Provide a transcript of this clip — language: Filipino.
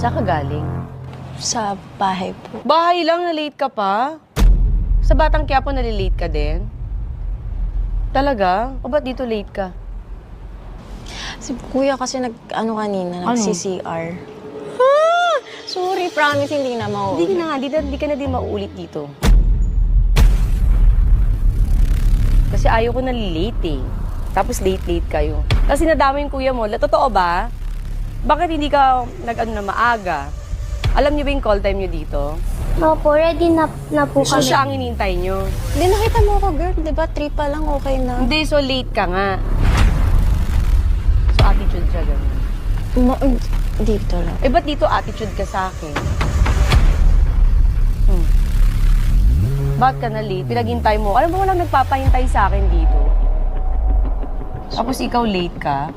Saan ka galing? Sa bahay po. Bahay lang, na-late ka pa? Sa Batang Quiapo, nalilate ka din? Talaga? O ba't dito late ka? Si kuya kasi kanina, Ano? nag-CCR. Sorry, promise, hindi na mauulit. Hindi na nga, di ka na din mauulit dito. Kasi ayaw ko nalilate eh. Tapos late-late kayo. Kasi nadama yung kuya mo. Totoo ba? Bakit hindi ka nag-ano na maaga? Alam niyo ba yung call time niyo dito? Opo, ready na po So kami. siya ang inintay niyo. Hindi, nakita mo ako, girl. Di ba, 3 pa lang, okay na. Hindi, so late ka nga. So attitude siya ganun. Dito lang. Eh, ba't dito attitude ka sa akin? Ba't ka na late? Pinaghintay mo. Alam mo, walang nagpapahintay sa akin dito. Tapos ikaw late ka?